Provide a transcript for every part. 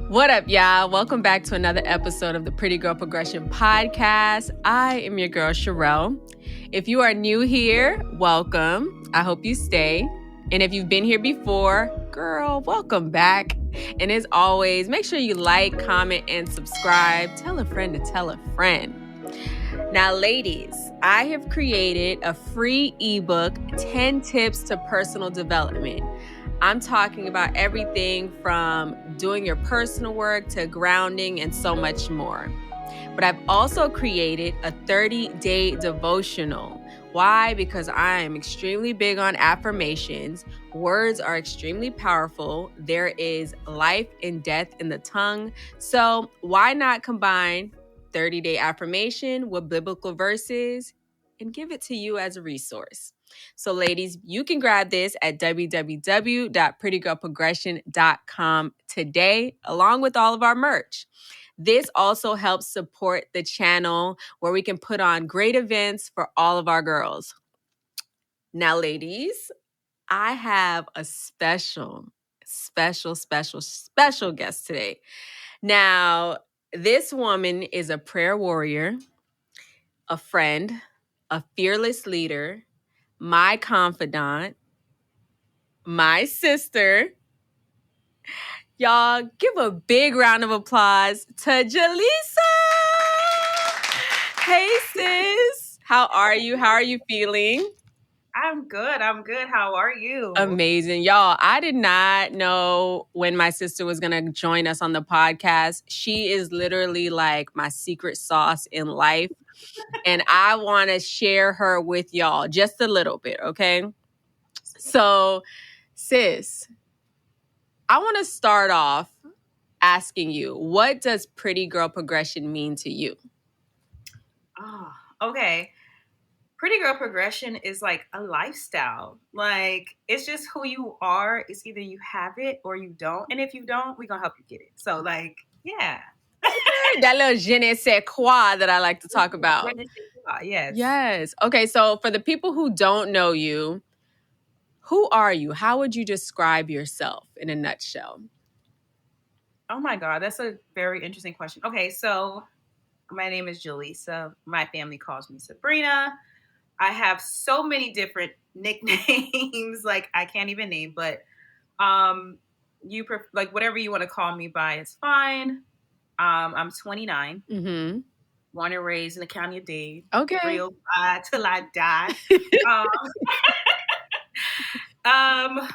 What up, y'all? Welcome back to another episode of the Pretty Girl Progression Podcast. I am your girl, Sherelle. If you are new here, welcome. I hope you stay. And if you've been here before, girl, welcome back. And as always, make sure you like, comment, and subscribe. Tell a friend to tell a friend. Now, ladies, I have created a free ebook, 10 Tips to Personal Development. I'm talking about everything from doing your personal work to grounding and so much more. But I've also created a 30-day devotional. Why? Because I am extremely big on affirmations. Words are extremely powerful. There is life and death in the tongue. So why not combine 30-day affirmation with biblical verses and give it to you as a resource? So ladies, you can grab this at www.prettygirlprogression.com today, along with all of our merch. This also helps support the channel where we can put on great events for all of our girls. Now, ladies, I have a special guest today. Now, this woman is a prayer warrior, a friend, a fearless leader, my confidant, my sister. Y'all, give a big round of applause to Galisa. Hey, sis. How are you? How are you feeling? I'm good. How are you? Amazing. Y'all, I did not know when my sister was going to join us on the podcast. She is literally like my secret sauce in life. And I want to share her with y'all just a little bit, okay? So, sis, I want to start off asking you, what does pretty girl progression mean to you? Oh, okay. Pretty girl progression is like a lifestyle. Like, it's just who you are. It's either you have it or you don't. And if you don't, we're going to help you get it. So, like, yeah. That little je ne sais quoi that I like to talk about. Yes. Yes. Okay, so for the people who don't know you, who are you? How would you describe yourself in a nutshell? Oh my God, that's a very interesting question. Okay, so my name is Galisa. My family calls me Sabrina. I have so many different nicknames, like I can't even name, but like whatever you want to call me by is fine. I'm 29. Mm-hmm. Born and raised in the county of Dade. Okay. Real till I die.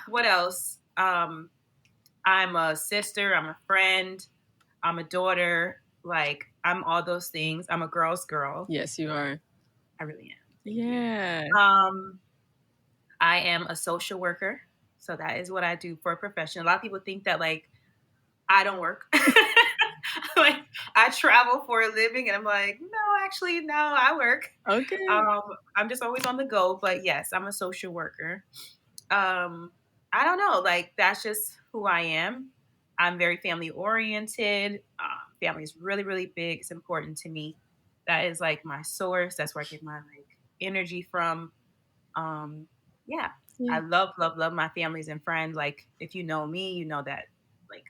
What else? I'm a sister. I'm a friend. I'm a daughter. Like, I'm all those things. I'm a girl's girl. Yes, you are. I really am. Yeah. I am a social worker. So that is what I do for a profession. A lot of people think that, like, I don't work. Like, I travel for a living, and I'm like, no, actually, no, I work. Okay. I'm just always on the go. But yes, I'm a social worker. I don't know. Like, that's just who I am. I'm very family oriented. Family is really, really big. It's important to me. That is like my source. That's where I get my like energy from. Yeah. I love my families and friends. Like, if you know me, you know that. Like,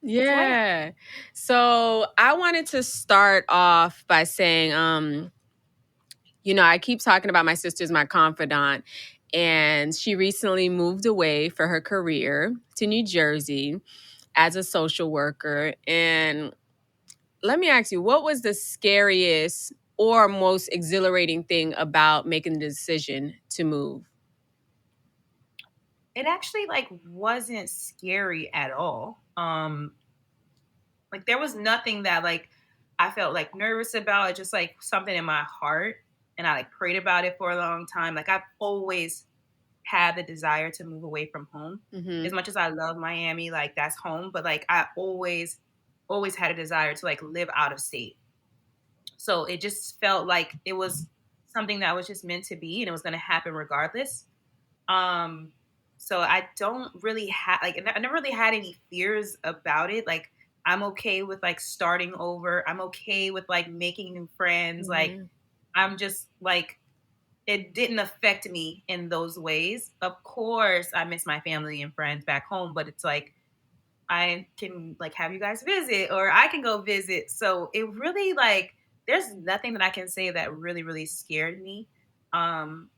yeah. So I wanted to start off by saying, I keep talking about my sister's my confidant, and she recently moved away for her career to New Jersey as a social worker. And let me ask you, what was the scariest or most exhilarating thing about making the decision to move? It actually like wasn't scary at all. Like, there was nothing that like I felt like nervous about. It just like something in my heart, and I like prayed about it for a long time. Like, I've always had the desire to move away from home. Mm-hmm. As much as I love Miami, like that's home, but like I always had a desire to like live out of state. So it just felt like it was something that was just meant to be, and it was going to happen regardless. So I don't really have like I never really had any fears about it. Like, I'm okay with like starting over. I'm okay with like making new friends. Mm-hmm. Like, I'm just like, it didn't affect me in those ways. Of course, I miss my family and friends back home, but it's like I can like have you guys visit, or I can go visit. So it really like there's nothing that I can say that really, really scared me. Um,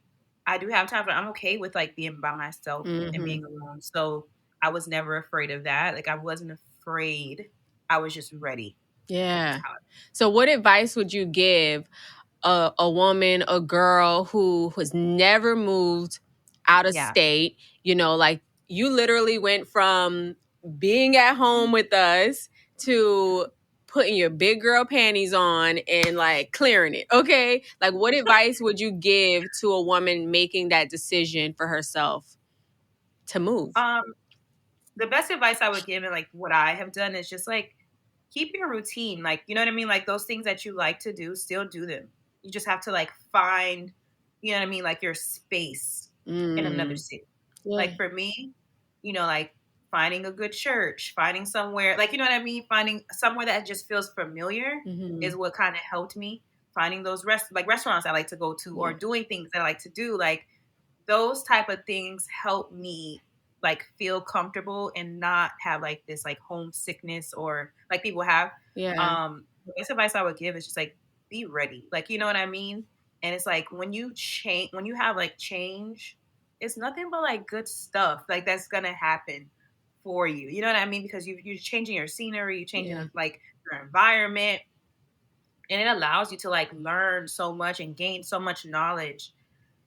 I do have time, but I'm okay with like being by myself and Mm-hmm. being alone. So I was never afraid of that. Like I wasn't afraid. I was just ready. Yeah. That's how So, what advice would you give a woman, a girl who has never moved out of yeah. state? You know, like you literally went from being at home with us to putting your big girl panties on and like clearing it. Okay. Like, what advice would you give to a woman making that decision for herself to move? Um, the best advice I would give and like what I have done is just like keep your routine. Like, you know what I mean? Like those things that you like to do, still do them. You just have to like find, you know what I mean, like your space in another Mm, city. yeah. Like for me, you know, like finding a good church, finding somewhere, like, you know what I mean? Finding somewhere that just feels familiar Mm-hmm. is what kind of helped me. Finding those restaurants I like to go to, or Yeah. doing things that I like to do. Like those type of things help me like feel comfortable and not have like this like homesickness or like people have. Yeah. The best advice I would give is just like be ready. Like, you know what I mean? And it's like when you change, when you have like change, it's nothing but like good stuff like that's gonna happen for you. You know what I mean? Because you're changing your scenery, you're changing Yeah. like your environment, and it allows you to like learn so much and gain so much knowledge.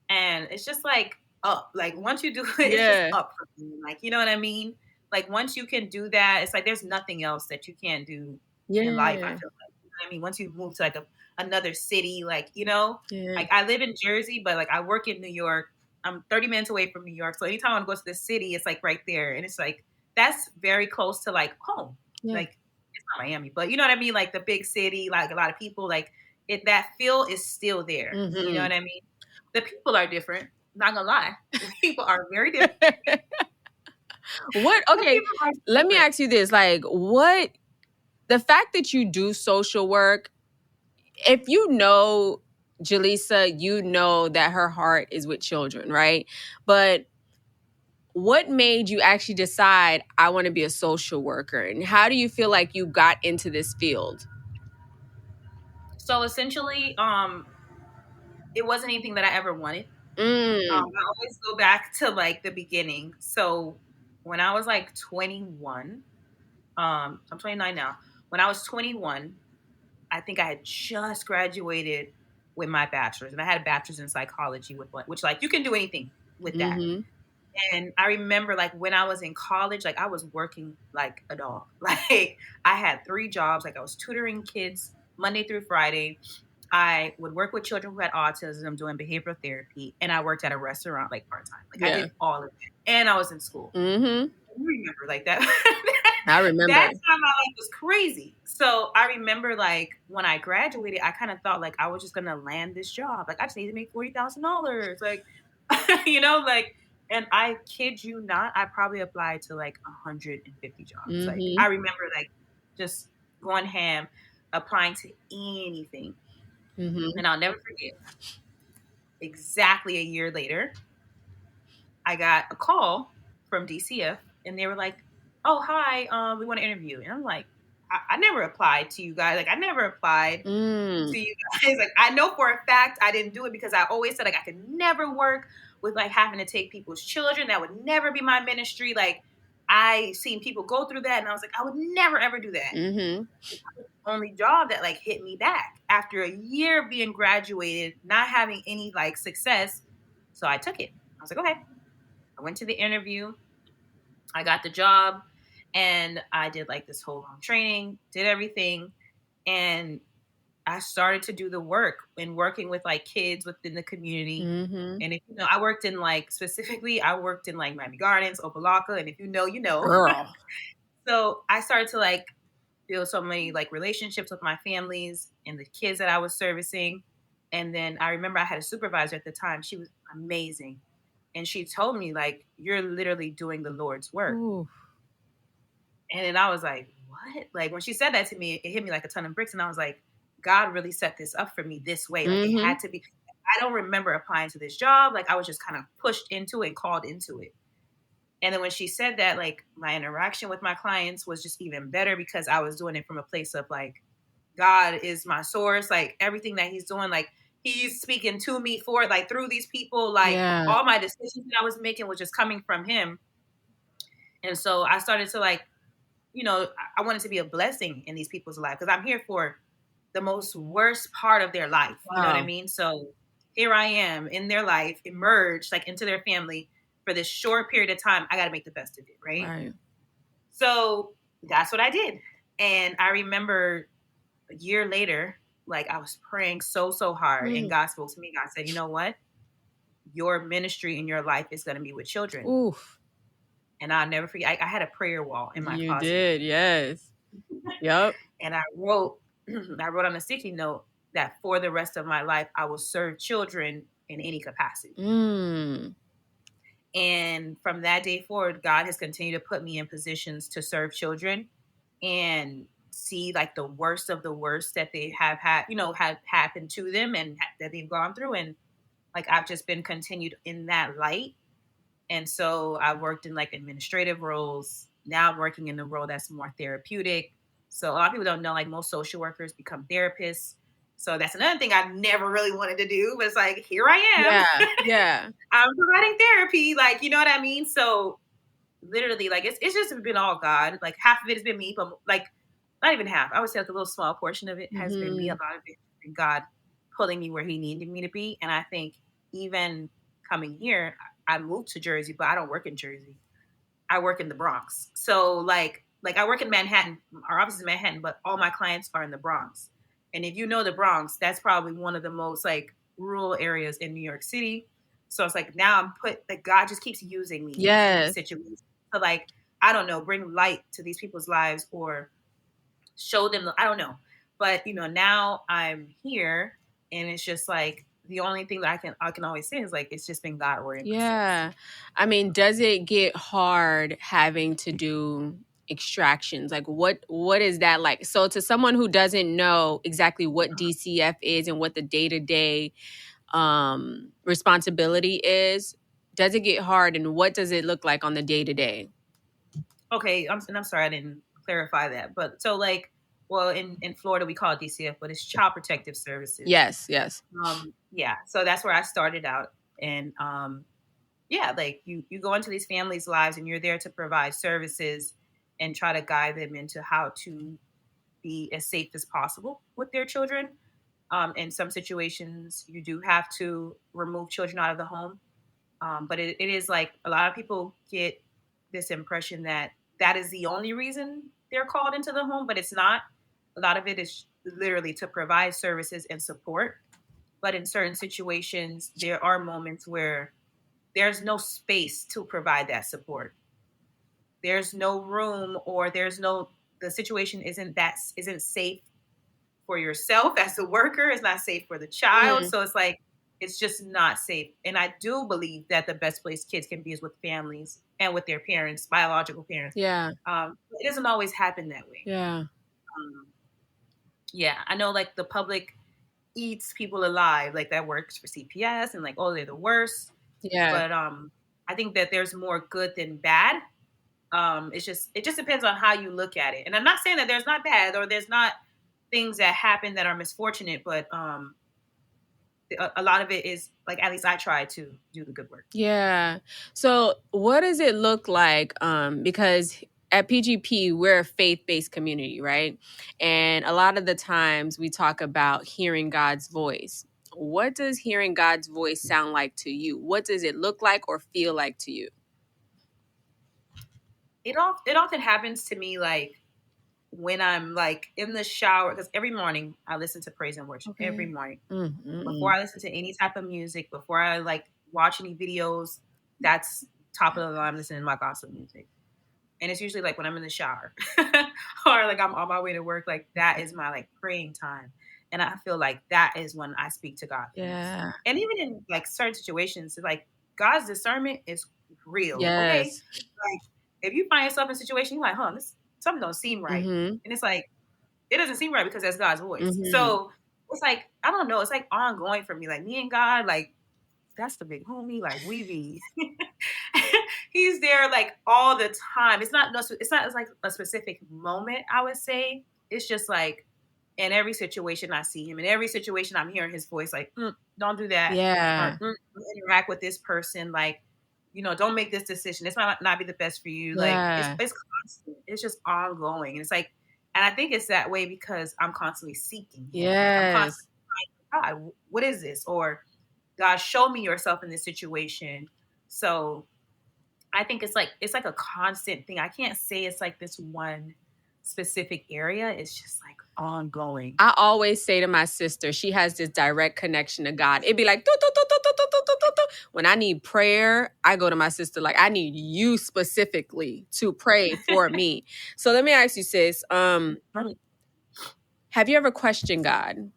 And it's just like up. Like once you do it, it's just Yeah. up for me. Like, you know what I mean? Like once you can do that, it's like there's nothing else that you can't do in life. I Yeah. feel like. You know what I mean? Once you move to like another city, like, you know, Yeah. like I live in Jersey, but like I work in New York. I'm 30 minutes away from New York. So anytime I want to go to the city, it's like right there. And it's like that's very close to like home. Yeah. Like it's not Miami, but you know what I mean? Like the big city, like a lot of people, like it that feel is still there. You know Mm-hmm. what I mean? The people are different. Not gonna lie, the people are very different. What? The Okay, people are let me different. ask you this: like, what? The fact that you do social work, if you know Jalisa, you know that her heart is with children, right? But what made you actually decide I want to be a social worker, and how do you feel like you got into this field? So essentially, it wasn't anything that I ever wanted. Mm, I always go back to like the beginning. So when I was like 21, I'm 29 now. When I was 21, I think I had just graduated with my bachelor's, and I had a bachelor's in psychology with which like you can do anything with that. mm-hmm. And I remember like when I was in college, like I was working like a dog. Like I had 3 jobs. Like I was tutoring kids Monday through Friday. I would work with children who had autism doing behavioral therapy. And I worked at a restaurant like part time. Like I Yeah. did all of it. And I was in school. Mm-hmm. You remember like that. I remember. That time my life was crazy. So I remember like when I graduated, I kind of thought like I was just gonna land this job. Like I just need to make $40,000. Like you know, like, and I kid you not, I probably applied to like 150 jobs. Like Mm-hmm. I remember like just going ham, applying to anything. Mm-hmm. And I'll never forget, exactly a year later, I got a call from DCF and they were like, "Oh, hi, we want to interview." And I'm like, I never applied to you guys. Like I never applied Mm. to you guys. Like I know for a fact I didn't do it because I always said like I could never work with like having to take people's children. That would never be my ministry. Like I seen people go through that and I was like, I would never ever do that. Mm-hmm. Only job that like hit me back after a year being graduated, not having any like success. So I took it. I was like, okay. I went to the interview. I got the job and I did like this whole long training, did everything. And I started to do the work and working with like kids within the community. Mm-hmm. And if you know, I worked in like specifically, I worked in like Miami Gardens, Opalaka, and if you know, you know. Girl. So I started to like build so many like relationships with my families and the kids that I was servicing. And then I remember I had a supervisor at the time. She was amazing. And she told me, like, you're literally doing the Lord's work. Ooh. And then I was like, what? Like when she said that to me, it hit me like a ton of bricks. And I was like, God really set this up for me this way. Like it Mm-hmm. had to be. I don't remember applying to this job. Like I was just kind of pushed into it and called into it. And then when she said that, like my interaction with my clients was just even better because I was doing it from a place of like, God is my source. Like everything that he's doing, like he's speaking to me for like through these people, like Yeah. all my decisions that I was making was just coming from him. And so I started to like, I wanted to be a blessing in these people's life because I'm here for the most worst part of their life. You know what I Wow. mean? So here I am in their life, emerged like into their family for this short period of time. I got to make the best of it. Right. So that's what I did. And I remember a year later, like I was praying so hard and God spoke to me. God said, you know what? Your ministry in your life is going to be with children. Oof. And I'll never forget. I had a prayer wall in my You closet. did. Yes. Yep. And I wrote on a sticky note that for the rest of my life, I will serve children in any capacity. And from that day forward, God has continued to put me in positions to serve children and see like the worst of the worst that they have had, have happened to them and that they've gone through. And like, I've just been continued in that light. And so I worked in like administrative roles. Now I'm working in the role that's more therapeutic. So a lot of people don't know, like most social workers become therapists. So that's another thing I never really wanted to do, but it's like, here I am. Yeah. I'm providing therapy. Like, you know what I mean? So literally, like, it's just been all God. Like half of it has been me, but like not even half. I would say like a little small portion of it has been me. A lot of it has been God pulling me where he needed me to be. And I think even coming here, I moved to Jersey, but I don't work in Jersey. I work in the Bronx. So like I work in Manhattan. Our office is in Manhattan, but all my clients are in the Bronx. And if you know the Bronx, that's probably one of the most like rural areas in New York City. So it's like now like God just keeps using me in these situations to like, I don't know, bring light to these people's lives or show them, I don't know. But now I'm here and it's just like, the only thing that I can always say is like, it's just been God oriented. Yeah. I mean, does it get hard having to do extractions? Like what is that like? So to someone who doesn't know exactly what DCF is and what the day-to-day responsibility is, does it get hard and what does it look like on the day-to-day? Okay. I'm sorry I didn't clarify that. But so like, well, in Florida, we call it DCF, but it's Child Protective Services. Yes. Yeah. So that's where I started out. And yeah, like you go into these families' lives and you're there to provide services and try to guide them into how to be as safe as possible with their children. In some situations, you do have to remove children out of the home. But it is like a lot of people get this impression that is the only reason they're called into the home, but it's not. A lot of it is literally to provide services and support. But in certain situations, there are moments where there's no space to provide that support. There's no room or the situation isn't safe for yourself as a worker. It's not safe for the child. So it's like, it's just not safe. And I do believe that the best place kids can be is with families and with their parents, biological parents. Yeah. It doesn't always happen that way. Yeah. Yeah. I know like the public eats people alive. Like that works for CPS and like, oh, they're the worst. Yeah. But I think that there's more good than bad. It just depends on how you look at it. And I'm not saying that there's not bad or there's not things that happen that are misfortunate, but a lot of it is like, at least I try to do the good work. Yeah. So what does it look like? Because at PGP, we're a faith-based community, right? And a lot of the times we talk about hearing God's voice. What does hearing God's voice sound like to you? What does it look like or feel like to you? It often happens to me like when I'm like in the shower, because every morning I listen to praise and worship every morning. Before I listen to any type of music, before I like watch any videos, that's top of the line listening to my gospel music. And it's usually like when I'm in the shower or like I'm on my way to work, like that is my like praying time. And I feel like that is when I speak to God. Yeah. And even in like certain situations, like God's discernment is real. Yes. Okay. Like if you find yourself in a situation, you're like, something don't seem right. And it's like, it doesn't seem right because that's God's voice. So it's like, I don't know. It's like ongoing for me. Like me and God, like that's the big homie. Like we be, he's there like all the time. It's not it's like a specific moment. I would say it's just like in every situation I see him. In every situation I'm hearing his voice. Like, don't do that, or Yeah. interact with this person. Like, don't make this decision. This might not be the best for you. Like, Yeah. it's constant. It's just ongoing. And it's like, and I think it's that way because I'm constantly seeking him. Like I'm Yes. constantly, God, what is this? Or God, show me yourself in this situation. So I think it's like a constant thing. I can't say it's like this one specific area. It's just like ongoing. I always say to my sister, she has this direct connection to God. It'd be like, "Do, do, do, do, do, do, do, do, do, do." When I need prayer, I go to my sister, like, I need you specifically to pray for me. So let me ask you, sis, have you ever questioned God?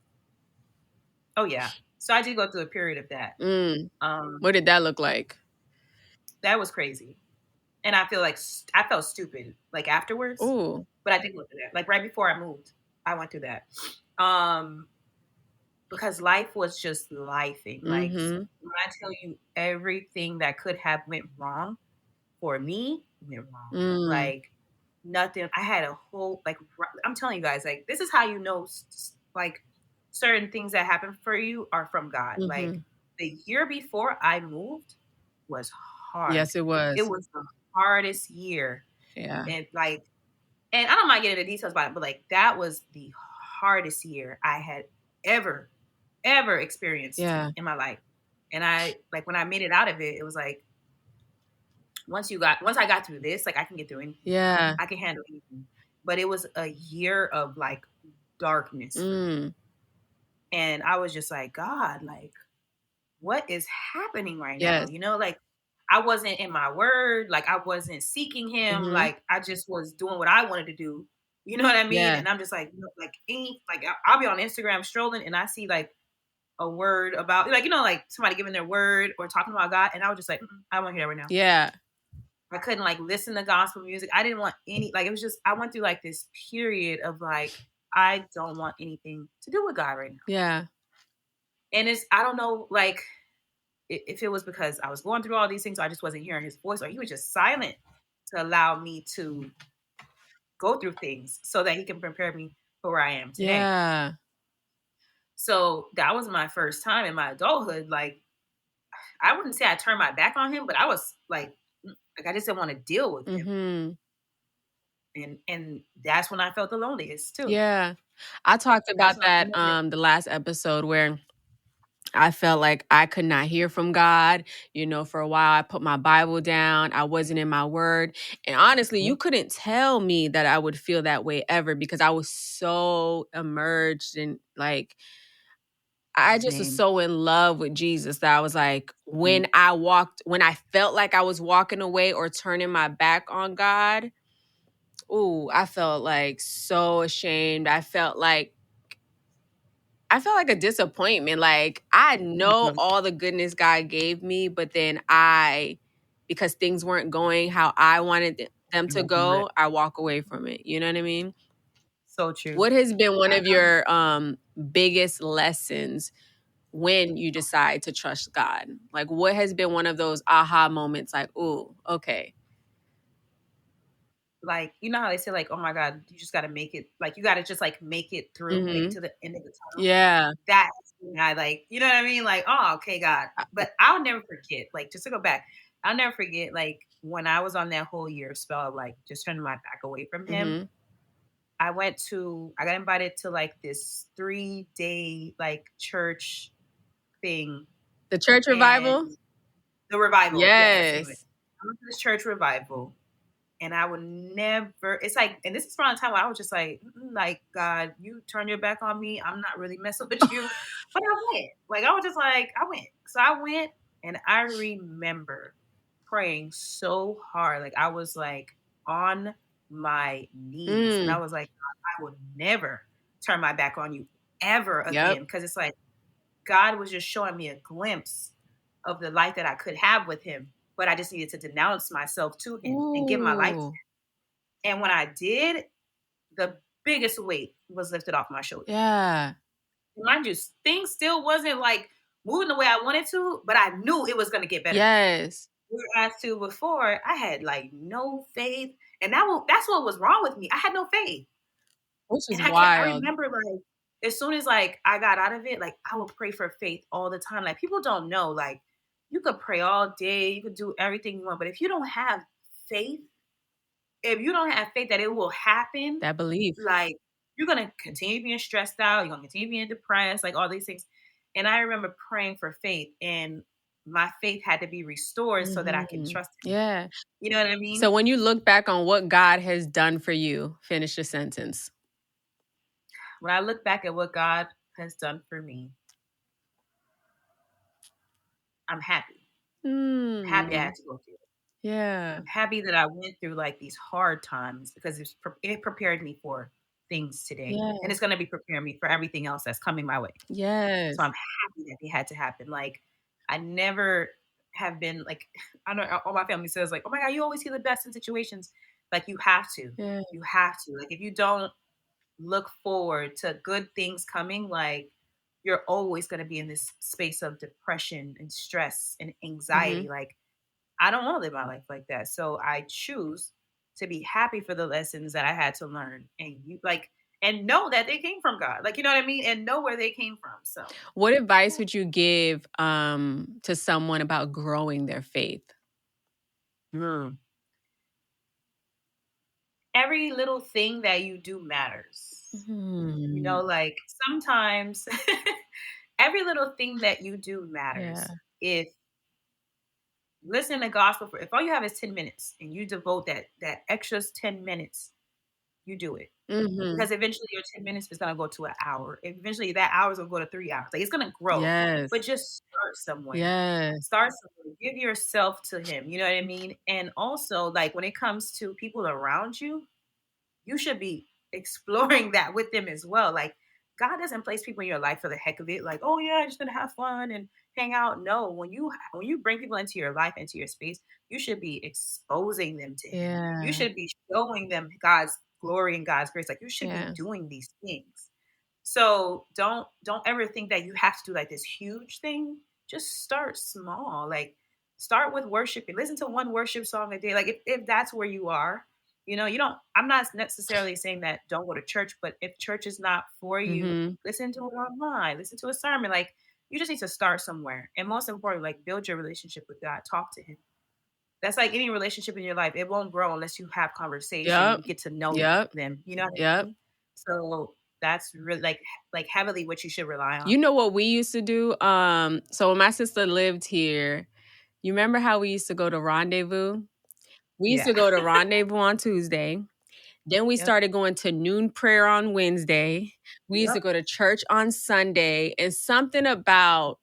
Oh yeah. So I did go through a period of that. What did that look like? That was crazy. And I feel like I felt stupid like afterwards, Ooh. but I did go through that. Like right before I moved, I went through that. Because life was just lifing. Like Mm-hmm. when I tell you everything that could have went wrong for me went wrong. Like nothing. I had a whole like I'm telling you guys, like this is how you know like certain things that happen for you are from God. Like the year before I moved was hard. Yes, it was. It was the hardest year. Yeah. And like, and I don't mind getting into details about it, but like that was the hardest year I had ever experienced in my life. And I like when I made it out of it, it was like once I got through this, like I can get through anything. Yeah. I can handle anything. But it was a year of like darkness. And I was just like, God, like, what is happening right now? Like I wasn't in my word, like I wasn't seeking him, like I just was doing what I wanted to do. You know what I mean? Yeah. And I'm just like, I'll be on Instagram strolling and I see like a word about like, like somebody giving their word or talking about God. And I was just like, I don't want to hear that right now. Yeah. I couldn't like listen to gospel music. I didn't want any, like, it was just, I went through like this period of like, I don't want anything to do with God right now. Yeah. And I don't know, like, if it was because I was going through all these things, or I just wasn't hearing his voice, or he was just silent to allow me to go through things so that he can prepare me for where I am today. Yeah. So that was my first time in my adulthood. Like, I wouldn't say I turned my back on him, but I was like I just didn't want to deal with him. And that's when I felt the loneliest too. Yeah. I talked about that the last episode where I felt like I could not hear from God. For a while I put my Bible down. I wasn't in my word. And honestly, you couldn't tell me that I would feel that way ever because I was so immersed in like I just was so in love with Jesus that I was like, when I felt like I was walking away or turning my back on God, I felt like so ashamed. I felt like a disappointment. Like I know all the goodness God gave me, but then because things weren't going how I wanted them to go, I walk away from it. You know what I mean? So true. What has been one of your biggest lessons when you decide to trust God? Like what has been one of those aha moments like, ooh, okay. Like, you know how they say like, oh my God, you just got to make it. Like, you got to just like make it through, make it to the end of the tunnel. Yeah. That's when I like, you know what I mean? Like, oh, okay, God. But I'll never forget, like, just to go back, I'll never forget, like, when I was on that whole year spell of like just turning my back away from him. I got invited to like this 3-day like church thing. The church revival? The revival. Yes. I went to this church revival. And I would never, it's like, and this is around the time where I was just like God, you turn your back on me. I'm not really messing with you. But I went. Like, I was just like, I went. So I went and I remember praying so hard. Like, I was like on my knees. And I was like, I would never turn my back on you ever again. Because it's like, God was just showing me a glimpse of the life that I could have with him. But I just needed to denounce myself to him and give my life to him. And when I did, the biggest weight was lifted off my shoulders. Yeah. Mind you, things still wasn't like moving the way I wanted to, but I knew it was going to get better. Yes. Whereas to before, I had like no faith, and that's what was wrong with me. I had no faith, Which and is I wild. remember like as soon as like I got out of it, like I would pray for faith all the time. Like people don't know, like you could pray all day, you could do everything you want, but if you don't have faith, if you don't have faith that it will happen, That belief. like you're gonna continue being stressed out, you're gonna continue being depressed, like all these things. And I remember praying for faith, and my faith had to be restored so that I can trust him. Yeah. You know what I mean? So when you look back on what God has done for you, finish your sentence. When I look back at what God has done for me, I'm happy. I'm happy I had to go through it. Yeah. I'm happy that I went through like these hard times because it prepared me for things today. Yeah. And it's going to be preparing me for everything else that's coming my way. Yes. So I'm happy that it had to happen. Like I never have been like, I know all my family says like, oh my God, you always see the best in situations. Like you have to. Yeah. You have to. Like if you don't look forward to good things coming, like you're always going to be in this space of depression and stress and anxiety. Like I don't want to live my life like that. So I choose to be happy for the lessons that I had to learn, and you like and know that they came from God. Like you know what I mean? And know where they came from. So what advice would you give to someone about growing their faith? Every little thing that you do matters. You know, like sometimes every little thing that you do matters. Yeah. If listen to gospel if all you have is 10 minutes and you devote that extra 10 minutes, you do it. Because eventually your 10 minutes is going to go to an hour. Eventually that hour is going to go to 3 hours. Like it's going to grow. Yes. But just start somewhere. Yes. Start somewhere. Give yourself to him. You know what I mean? And also like when it comes to people around you, you should be exploring that with them as well. Like God doesn't place people in your life for the heck of it. Like, oh yeah, I'm just gonna have fun and hang out. No, when you bring people into your life, into your space, you should be exposing them to him. Yeah. You should be showing them God's glory and God's grace. Like you should Yeah. be doing these things. So don't ever think that you have to do like this huge thing. Just start small. Like start with worshiping. Listen to one worship song a day. Like if that's where you are, you know, you don't I'm not necessarily saying that don't go to church, but if church is not for you, listen to it online, listen to a sermon. Like you just need to start somewhere. And most importantly, like build your relationship with God. Talk to him. That's like any relationship in your life. It won't grow unless you have conversation, you get to know them. You know what I mean? So that's really like heavily what you should rely on. You know what we used to do? So when my sister lived here, you remember how we used to go to Rendezvous? We used to go to Rendezvous on Tuesday. Then we started going to noon prayer on Wednesday. We used to go to church on Sunday. And something about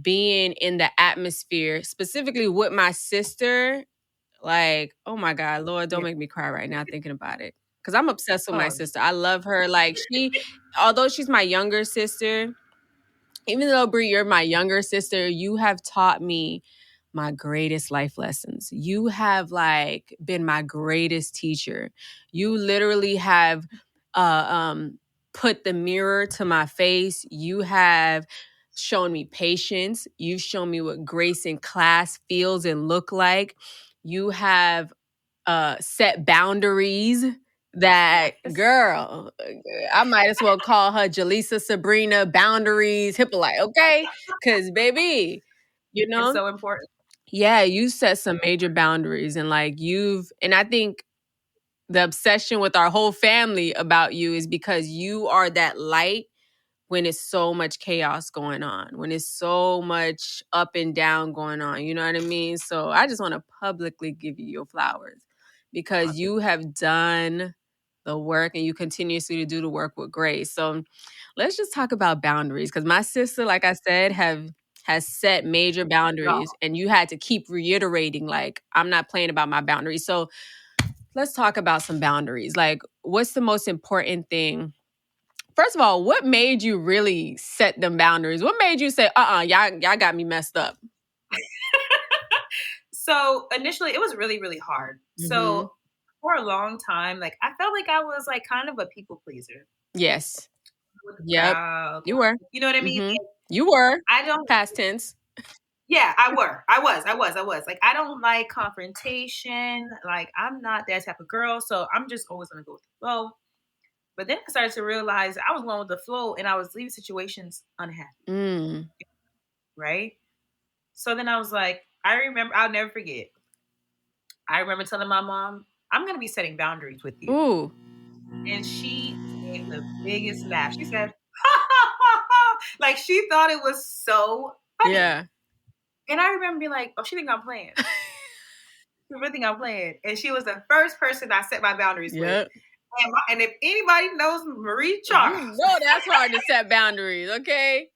being in the atmosphere, specifically with my sister, like, oh my God, Lord, don't make me cry right now thinking about it. Because I'm obsessed with my sister. I love her. Like although she's my younger sister, even though Brie, you're my younger sister, you have taught me my greatest life lessons. You have like been my greatest teacher. You literally have put the mirror to my face. You have shown me patience. You've shown me what grace in class feels and look like. You have set boundaries that girl, I might as well call her Galisa, Sabrina, Boundaries, Hippolyte, okay? Because baby, you know, it's so important. Yeah, you set some major boundaries, and like and I think the obsession with our whole family about you is because you are that light when it's so much chaos going on, when it's so much up and down going on. You know what I mean? So I just want to publicly give you your flowers because you have done the work and you continuously to do the work with grace. So let's just talk about boundaries because my sister, like I said, has set major boundaries and you had to keep reiterating like, I'm not playing about my boundaries. So let's talk about some boundaries. Like what's the most important thing? First of all, what made you really set them boundaries? What made you say, y'all got me messed up? So initially it was really, really hard. So for a long time, like I felt like I was like kind of a people pleaser. Yes. with the Yep. crowd. You were. You know what I mean? Mm-hmm. Like, You were. I don't. Past tense. Yeah, I was. Like, I don't like confrontation. Like, I'm not that type of girl. So I'm just always gonna go with the flow. But then I started to realize I was going with the flow and I was leaving situations unhappy. Mm. Right. So then I was like, I'll never forget. I remember telling my mom, I'm gonna be setting boundaries with you. Ooh. And she gave the biggest laugh. She said, like she thought it was so funny. Yeah. And I remember being like, oh, she think I'm playing. She really think I'm playing. And she was the first person I set my boundaries with. Yep. And if anybody knows Marie You Charles, know that's hard to set boundaries, okay?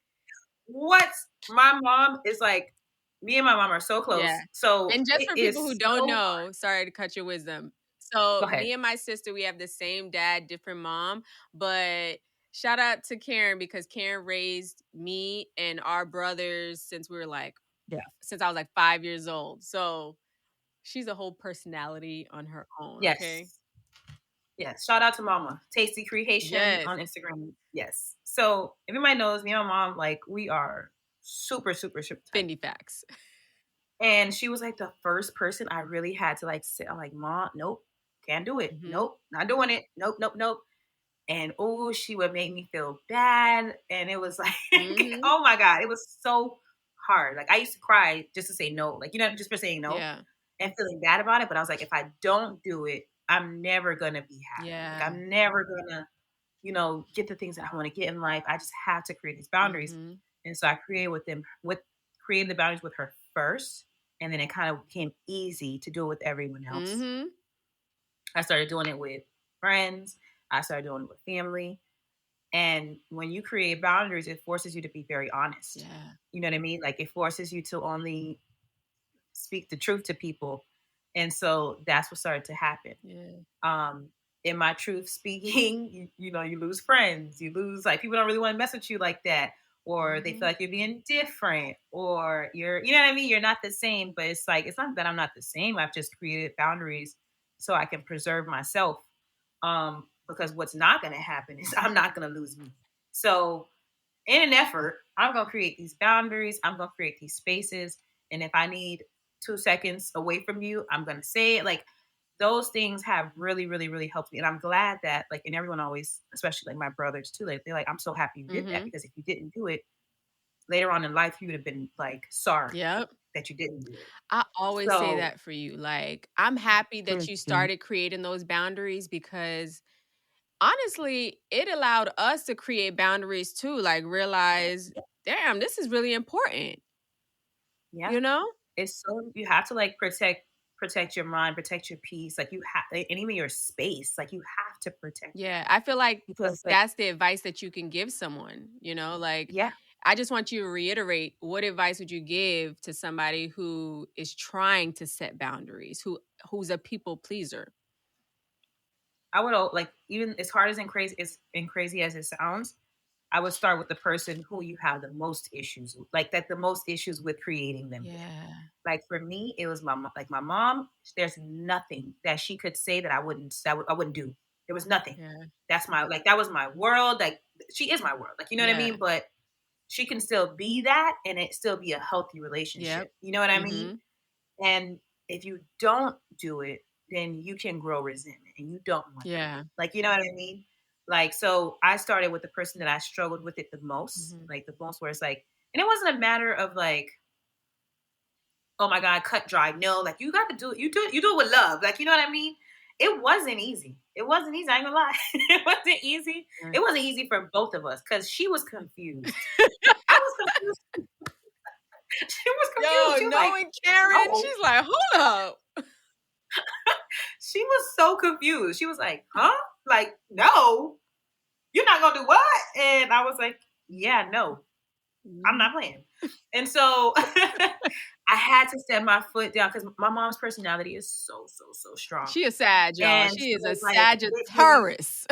what my mom is like, me and my mom are so close. Yeah. So And just it for is people who so don't hard. know, sorry to cut your wisdom. Go So ahead. me and my sister, we have the same dad, different mom. But shout out to Karen because Karen raised me and our brothers since we were like, since I was like 5 years old. So she's a whole personality on her own. Yes. Okay. Yes. Shout out to Mama. Tasty Creation Yes. on Instagram. Yes. So if anybody knows me and my mom, like we are super, super, super tight. Fendi facts. And she was like the first person I really had to like sit. I'm like, Mom, nope, can't do it. Mhm. Nope, not doing it. Nope, nope, nope. And oh, she would make me feel bad. And it was like, Mhm. oh my God, it was so hard. Like I used to cry just to say no. Like, you know, just for saying no Yeah. and feeling bad about it. But I was like, if I don't do it, I'm never gonna be happy. Yeah. Like I'm never gonna, you know, get the things that I want to get in life. I just have to create these boundaries. Mhm. And so I created the boundaries with her first. And then it kind of became easy to do it with everyone else. Mhm. I started doing it with friends. I started doing it with family. And when you create boundaries, it forces you to be very honest. Yeah. You know what I mean? Like it forces you to only speak the truth to people. And so that's what started to happen. Yeah. In my truth speaking, you know, you lose friends, you lose like people don't really want to mess with you like that, or they feel like you're being different, or you're, you know what I mean? You're not the same, but it's like, it's not that I'm not the same. I've just created boundaries so I can preserve myself. Because what's not going to happen is I'm not going to lose me. So in an effort, I'm going to create these boundaries. I'm going to create these spaces. And if I need 2 seconds away from you, I'm going to say it. Like those things have really, really, really helped me. And I'm glad that like, and everyone always, especially like my brothers too, like, they're like, I'm so happy you did that because if you didn't do it later on in life, you would have been like, sorry that you didn't do it. I always say that for you. Like, I'm happy that you started creating those boundaries because honestly, it allowed us to create boundaries too. Like, realize, damn, this is really important. Yeah. You know? It's so, you have to like protect your mind, protect your peace. Like you have, and even your space, like you have to protect. Yeah. I feel like because that's the advice that you can give someone, you know? Like, yeah. I just want you to reiterate, what advice would you give to somebody who is trying to set boundaries, who's a people pleaser? I would like, even as hard as and crazy as it sounds, I would start with the person who you have the most issues with, like that the most issues with creating them. Yeah. Like for me, it was my mom. There's nothing that she could say that I wouldn't do. There was nothing. Yeah. That's my that was my world. Like she is my world. Like you know what I mean. But she can still be that, and it still be a healthy relationship. Yep. You know what I mean? And if you don't do it, then you can grow resentment, and you don't want that. Like you know what I mean? Like so, I started with the person that I struggled with it the most, like the most, where it's like, and it wasn't a matter of like, oh my God, cut dry. No, like you got to do it. You do it with love. Like, you know what I mean? It wasn't easy. It wasn't easy. I ain't gonna lie. It wasn't easy. It wasn't easy for both of us because she was confused. I was confused. She was confused. Yo, she was knowing like, Karen, no. she's like, hold up. She was so confused. She was like, huh? Like, no, you're not gonna do what? And I was like, yeah, no, I'm not playing. And so I had to step my foot down because my mom's personality is so strong. She a Sag, y'all. And she is a like, Sagittarius.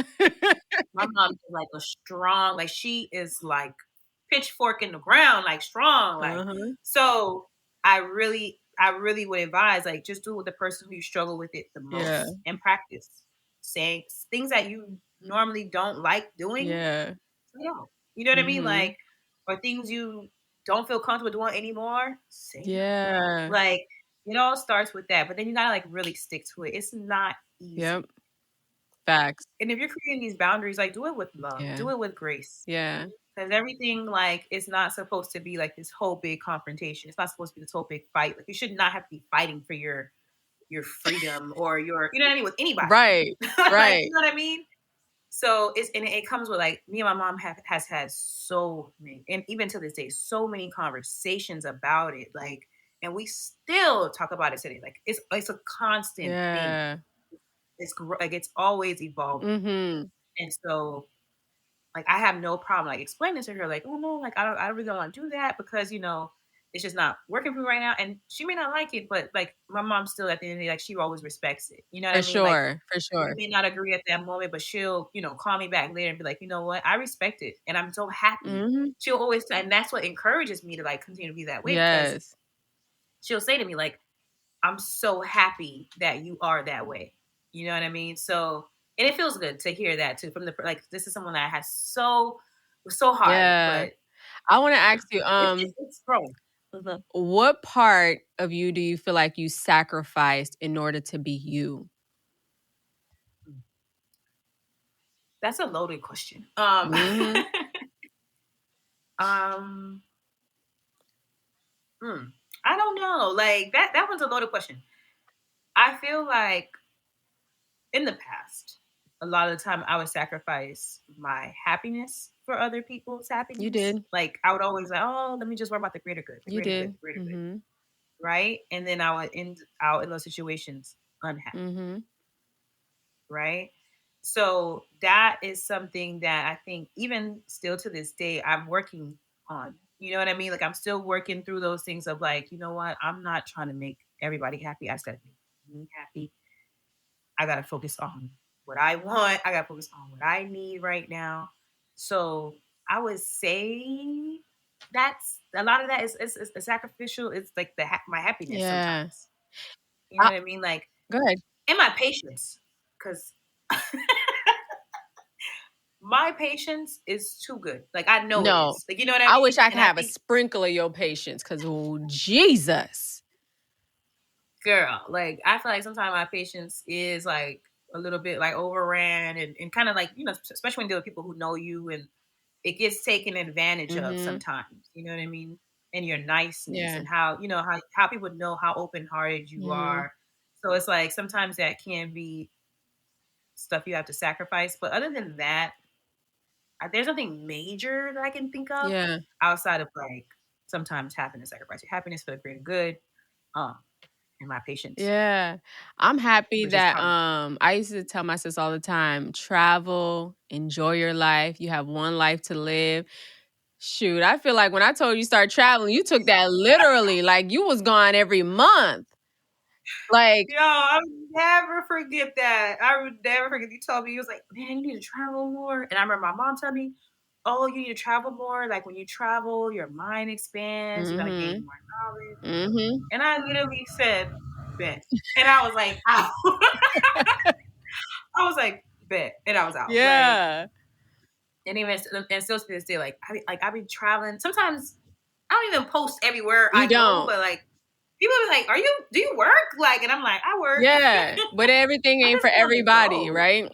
My mom is like a strong, like she is like pitchfork in the ground, like strong. Like so I really would advise, like, just do it with the person who you struggle with it the most and practice saying things that you normally don't like doing. say no. You know what I mean? Mhm. Like, or things you don't feel comfortable doing anymore, say no. Yeah. Like, it all starts with that, but then you gotta like really stick to it. It's not Yep. easy. Facts. And if you're creating these boundaries, like do it with love, Yeah. do it with grace. Yeah. Because everything like it's not supposed to be like this whole big confrontation. It's not supposed to be this whole big fight. Like you should not have to be fighting for your freedom or your you know what I mean with anybody. Right. Like you Right. know what I mean? So it's and it comes with like me and my mom has had so many and even to this day so many conversations about it like and we still talk about it today like it's a constant thing. Yeah. Like it's always evolving Mhm. and so like I have no problem like explaining to her like oh no like I really don't want to do that because you know it's just not working for me right now and she may not like it but like my mom still at the end of the day like she always respects it you know what For I mean like sure. For we sure. may not agree at that moment, but she'll, you know, call me back later and be like, you know what? I respect it. And I'm so happy. Mhm. She'll always, and that's what encourages me to like continue to be that way because Yes. she'll say to me, like, I'm so happy that you are that way. You know what I mean? So, and it feels good to hear that too from the, like, this is someone that has was so hard, Yeah. but I wanna yeah, ask you, it's growing. Mhm. what part of you do you feel like you sacrificed in order to be you? That's a loaded question. Mhm. um, hmm, I don't know. Like that one's a loaded question. I feel like in the past, a lot of the time I would sacrifice my happiness for other people's You happiness. did. Like I would always like, oh, let me just worry about the greater good, the You greater good, did. the greater good. Mhm. Right. And then I would end out in those situations unhappy. Mhm. Right. So that is something that I think even still to this day, I'm working on. You know what I mean? Like I'm still working through those things of like, you know what? I'm not trying to make everybody happy. I just gotta make me happy. I gotta focus on what I want. I gotta focus on what I need right now. So I would say that's a lot of that is sacrificial. It's like my happiness Yeah. sometimes. You know I what I mean? Like Go ahead. and my patience, because my patience is too good. Like I know it No. is. Like you know what I I wish mean? I could And I have a think, sprinkle of your patience because, oh, Jesus. girl, like I feel like sometimes my patience is like a little bit like overran and kind of like you know, especially when you deal with people who know you and it gets taken advantage of Mhm. sometimes. You know what I mean? And your niceness Yeah. and how you know how people know how open hearted you Mhm. are. So it's like sometimes that can be stuff you have to sacrifice. But other than that, there's nothing major that I can think of Yeah. outside of like sometimes having to sacrifice your happiness for the greater good, um, and my patience, Yeah. I'm happy which is that probably I used to tell my sis all the time, travel, enjoy your life. You have one life to live. Shoot, I feel like when I told you start traveling, you took that literally. Like you was gone every month. Like, yo, I would never forget that. I would never forget. You told me, he was like, man, you need to travel more. And I remember my mom telling me, oh, you need to travel more. Like when you travel, your mind expands. You're going to gain mhm. more knowledge. Mhm. And I literally said, bet. And I was like, ow. I was like, bet. And I was out. Like, Yeah. and even and still to this day, I be traveling. Sometimes I don't even post everywhere You I go, don't. but like people be like, do you work? Like, and I'm like, I work. Yeah. But everything I ain't just for be on the everybody, go. right?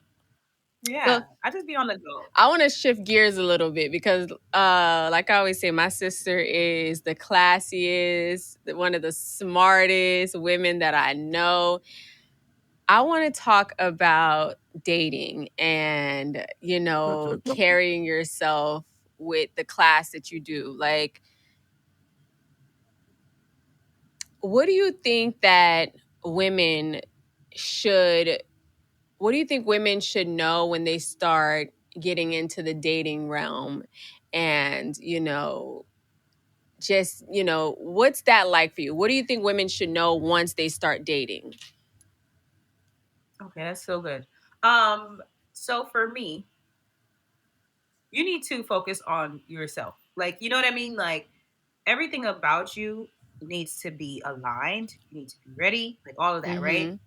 So Yeah, I just be on the go. I want to shift gears a little bit because like I always say, my sister is the classiest, one of the smartest women that I know. I want to talk about dating and, carrying yourself with the class that you do. Like, what do you think that women should, what do you think women should know when they start getting into the dating realm? And, what's that like for you? What do you think women should know once they start dating? Okay, that's so good. Um, so for me, you need to focus on yourself. Like, you know what I mean? Like everything about you needs to be aligned. You need to be ready, like all of that, right? Mhm.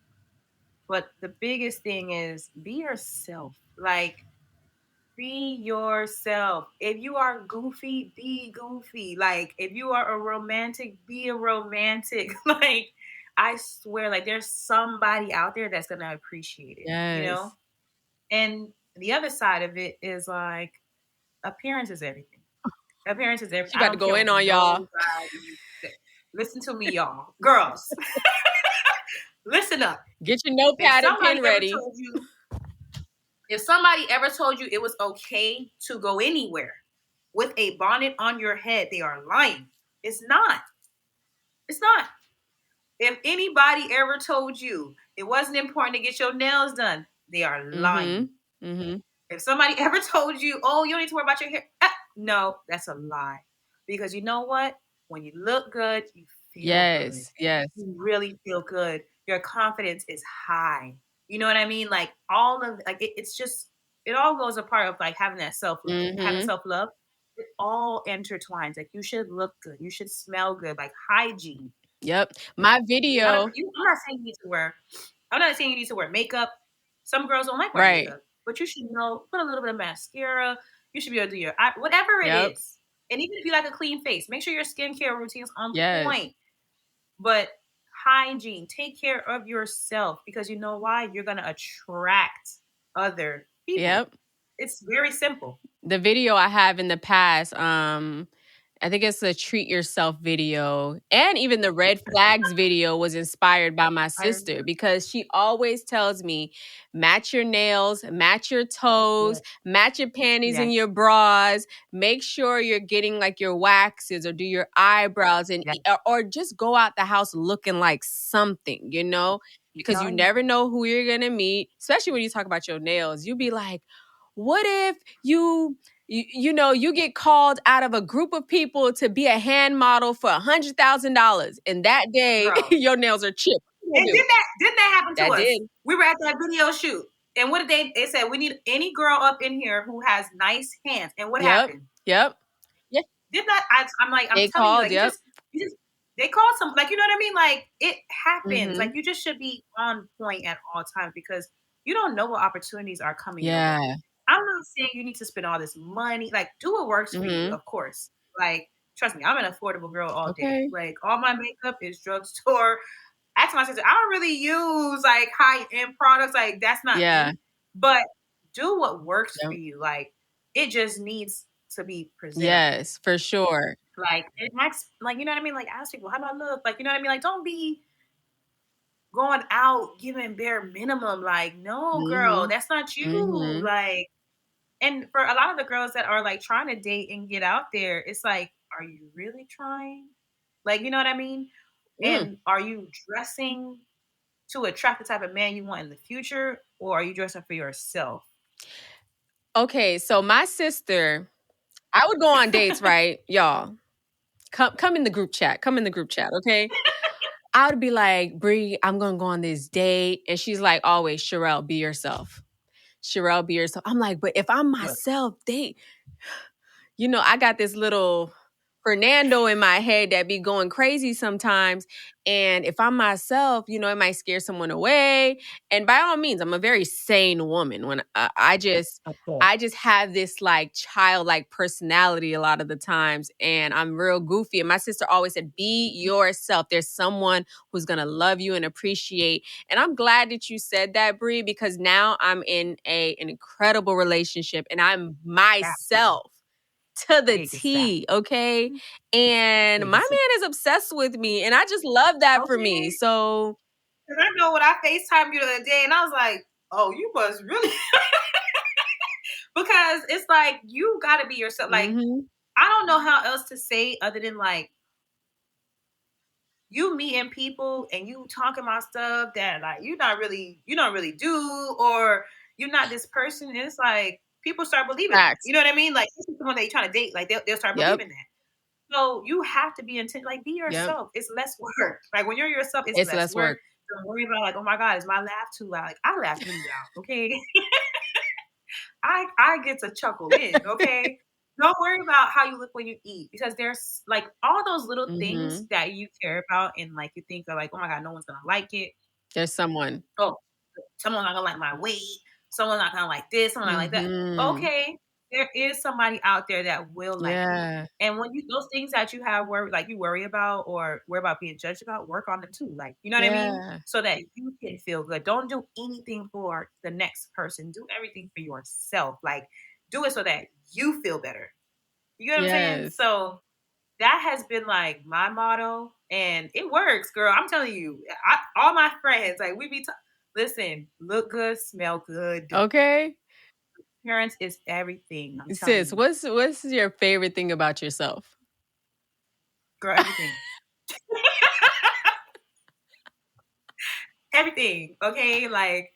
But the biggest thing is be yourself. Like Be yourself. If you are goofy, be goofy. Like, if you are a romantic, be a romantic. Like, I swear, like, there's somebody out there that's gonna appreciate it, you Yes. know? And the other side of it is like, appearance is everything. Appearance is everything. She I about to don't go care in what on y'all. nobody says. Listen to me, y'all. Girls, listen up. Get your If notepad and somebody pen ever ready. told you, if somebody ever told you it was okay to go anywhere with a bonnet on your head, they are lying. It's not. It's not. If anybody ever told you it wasn't important to get your nails done, they are lying. If somebody ever told you, oh, you don't need to worry about your hair, no, that's a lie. Because you know what? When you look good, you feel good. Yes. You really feel good. Your confidence is high. You know what I mean? Like all of like it's just it all goes a part of like having that having self love. It all intertwines. Like you should look good. You should smell good. Like hygiene. Yep. My video. I'm not saying you need to wear. I'm not saying you need to wear makeup. Some girls don't like wearing Right. makeup, but you should know. Put a little bit of mascara. You should be able to do your whatever it Yep. is. And even if you like a clean face, make sure your skincare routine is on Yes. point. But hygiene, take care of yourself because you know why? You're gonna attract other people. Yep. It's very simple. The video I have in the past, I think it's a treat yourself video. And even the red flags video was inspired by my sister because she always tells me, match your nails, match your toes, match your panties and your bras. Make sure you're getting like your waxes or do your eyebrows and or just go out the house looking like something, you know? Because you never know who you're going to meet, especially when you talk about your nails. You be like, what if you get called out of a group of people to be a hand model for $100,000, and that day your nails are chipped? And didn't that happen to us? Did. We were at that video shoot, and what did they said? We need any girl up in here who has nice hands. And what happened? Yep. Yeah. Did not I'm telling called, you, like you just they called some, like, you know what I mean? Like it happens. Like you just should be on point at all times because you don't know what opportunities are coming your way. I'm not saying you need to spend all this money. Like, do what works for you, of course. Like, trust me, I'm an affordable girl all day. Like, all my makeup is drugstore. I told my sister, I don't really use like high-end products. Like, that's not me. But do what works for you. Like, it just needs to be presentable. Yes, for sure. Like, it acts, like, you know what I mean? Like, ask people, how do I look? Like, you know what I mean? Like, don't be going out giving bare minimum. Like, no, girl, that's not you. Like, and for a lot of the girls that are like trying to date and get out there, it's like, are you really trying? Like, you know what I mean? And are you dressing to attract the type of man you want in the future, or are you dressing for yourself? Okay, so my sister, I would go on dates, right? Y'all, come in the group chat. Come in the group chat, okay? I would be like, Bree, I'm going to go on this date. And she's like, always, Sherelle, be yourself. Sherelle, be yourself. I'm like, but if I'm myself, I got this little Fernando in my head that be going crazy sometimes. And if I'm myself, it might scare someone away. And by all means, I'm a very sane woman. When I just have this like childlike personality a lot of the times, and I'm real goofy. And my sister always said, "Be yourself. There's someone who's gonna love you and appreciate." And I'm glad that you said that, Bree, because now I'm in an incredible relationship, and I'm myself. To the T, okay? And my man is obsessed with me, and I just love that for me. So, because I know when I FaceTimed you the other day, and I was like, oh, you must really. Because it's like, you got to be yourself. Like, I don't know how else to say other than like, you meeting people and you talking about stuff that like you don't really do, or you're not this person. And it's like, people start believing that. You know what I mean? Like, this is someone that you're trying to date. Like, they'll start believing that. So you have to be intent. Like, be yourself. It's less work. Like, when you're yourself, it's less work. Don't worry about like, oh my God, is my laugh too loud? Like, I laugh really loud, okay? I get to chuckle in, okay? Don't worry about how you look when you eat, because there's like all those little things that you care about, and like you think are like, oh my God, no one's gonna like it. There's someone. Oh, someone's not gonna like my weight. Someone's not gonna like this. Someone's not like that. Okay, there is somebody out there that will like you. Yeah. And when you those things that you have you worry about or worry about being judged about, work on them too. Like, you know what I mean? Yeah. So that you can feel good. Don't do anything for the next person. Do everything for yourself. Like, do it so that you feel better. You know what I'm saying? Yes. So that has been like my motto, and it works, girl. I'm telling you, all my friends, like we be, listen, look good, smell good. Okay. Appearance is everything. I'm telling Sis, you, what's your favorite thing about yourself? girl, everything, everything. Okay, like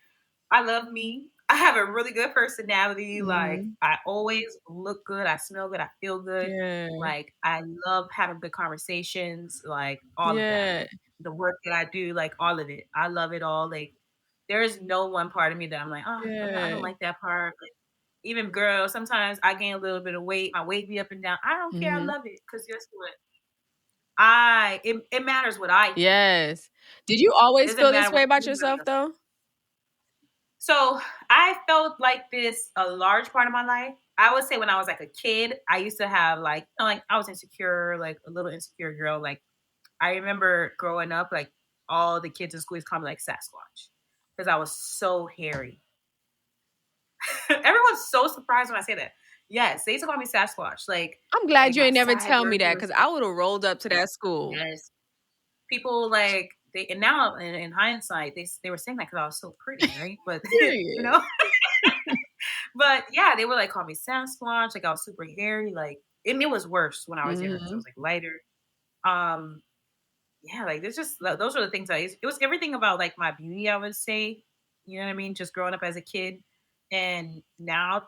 I love me. I have a really good personality. Like Mhm. I always look good. I smell good. I feel good. Yeah. Like I love having good conversations. Like all of that. Yeah. Like the work that I do. Like all of it. I love it all. Like there is no one part of me that I'm like, oh, I don't Yeah. like that part. Like, even girls, sometimes I gain a little bit of weight. My weight be up and down. I don't care. I Mhm. love it because guess what? It matters what I think. Yes. Did you It always doesn't feel this matter way what about anybody yourself else. though? So I felt like this a large part of my life. I would say when I was like a kid, I used to have like, like I was insecure, like a little insecure girl. Like I remember growing up, like all the kids in school used to call me like Sasquatch because I was so hairy. Everyone's so surprised when I say that. Yes, they used to call me Sasquatch. I'm glad Like you my ain't never side tell me yard that was because I would have rolled up to that school. yes. People like they and now in hindsight they were saying that because I was so pretty, right? But you Period. know, but yeah, they would like call me Sasquatch. Like I was super hairy. Like and it was worse when I was younger because I Mhm. was like lighter. Um, yeah, like there's just those are the things it was everything about like my beauty. I would say, you know what I mean? Just growing up as a kid, and now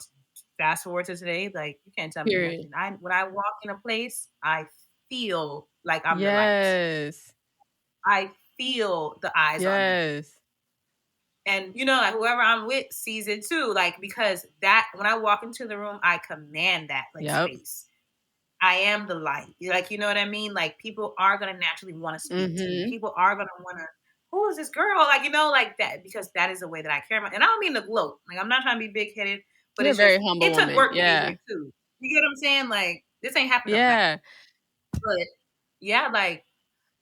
fast forward to today, like you can't tell me Period. nothing. I when I walk in a place, I feel like I'm the light. Yes. I feel the eyes on me. Yes. And you know, like whoever I'm with sees it too. Like because that when I walk into the room, I command that like Yep. space. I am the light. Like you know what I mean? Like people are gonna naturally want to speak to me. Mhm. People are gonna wanna, who is this girl? Like, you know, like that, because that is the way that I carry my and I don't mean to gloat. Like I'm not trying to be big headed, but You're a it's just very humble it took woman. work to get Yeah. here too. You get what I'm saying? Like this ain't happened overnight. Yeah. But yeah, like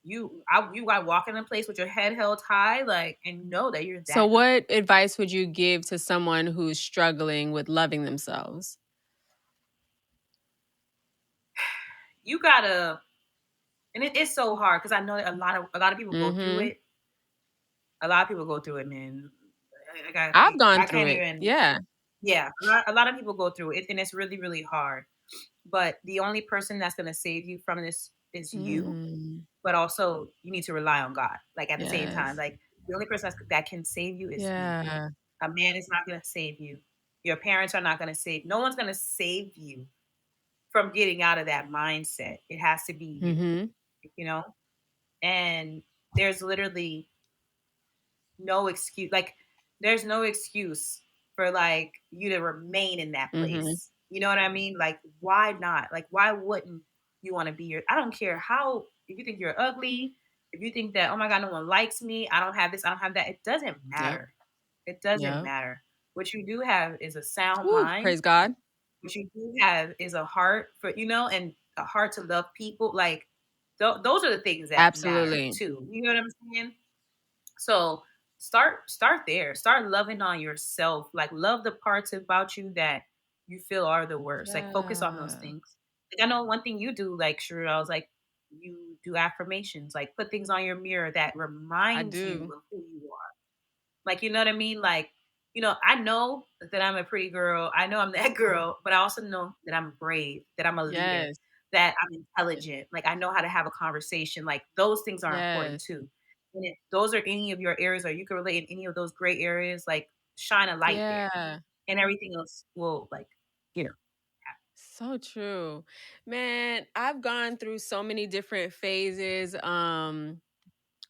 you got walking in a place with your head held high, like, and know that you're So that good. what advice would you give to someone who's struggling with loving themselves? You gotta, and it's so hard because I know that a lot of people go through Mhm. it. A lot of people go through it, man. I've gone I through can't it. even. Yeah. Yeah, a lot of people go through it, and it's really, really hard. But the only person that's gonna save you from this is you. Mm. But also, you need to rely on God. Like at the same time, Yes. like the only person that can save you is you. Yeah. A man is not gonna save you. Your parents are not gonna save. No one's gonna save you from getting out of that mindset. It has to be you. Mhm. You know, and there's literally no excuse. Like, there's no excuse for like you to remain in that Mhm. place. You know what I mean? Like, why not? Like, why wouldn't you want to be your? I don't care how. If you think you're ugly, if you think that, oh my god, no one likes me, I don't have this, I don't have that. It doesn't Yep. matter. It doesn't Yep. matter. What you do have is a sound Woo, mind. praise God. What you do have is a heart for and a heart to love people. Like, those are the things that matter Absolutely. too. You know what I'm saying? So start there. Start loving on yourself. Like love the parts about you that you feel are the worst. Like focus on those Yeah. things. Like I know one thing you do, like sure, I was like you do affirmations, like put things on your mirror that I reminds you do. of who you are. Like, you know what I mean? Like, I know that I'm a pretty girl. I know I'm that girl, but I also know that I'm brave, that I'm a leader, Yes. that I'm intelligent. Like, I know how to have a conversation. Like, those things are important Yes. too. And if those are any of your areas or you can relate in any of those gray areas, like, shine a light there Yeah. and everything else will, like, you know, happen. So true. Man, I've gone through so many different phases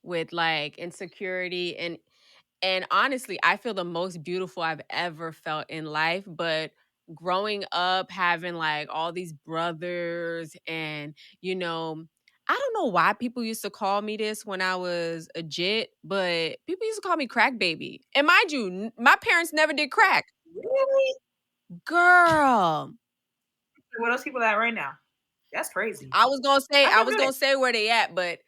with like insecurity and honestly, I feel the most beautiful I've ever felt in life, but growing up having like all these brothers and I don't know why people used to call me this when I was a jit, but people used to call me crack baby. And mind you, my parents never did crack. Really? Girl. Where those people at right now? That's crazy. I was gonna say, I I feel was good. gonna say where they at, but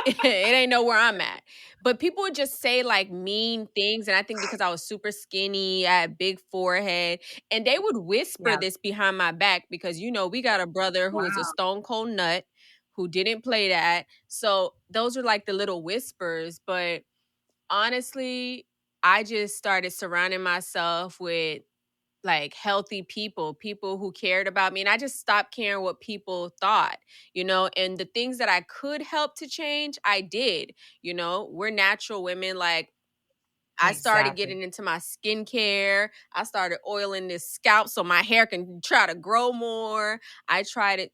it ain't know where I'm at. But people would just say like mean things. And I think because I was super skinny, I had big forehead, and they would whisper Yeah. this behind my back because, we got a brother who is a Wow. stone cold nut who didn't play that. So those are like the little whispers. But honestly, I just started surrounding myself with like healthy people who cared about me. And I just stopped caring what people thought, and the things that I could help to change, I did. We're natural women. Like, I started Exactly. getting into my skincare. I started oiling this scalp so my hair can try to grow more. I tried it.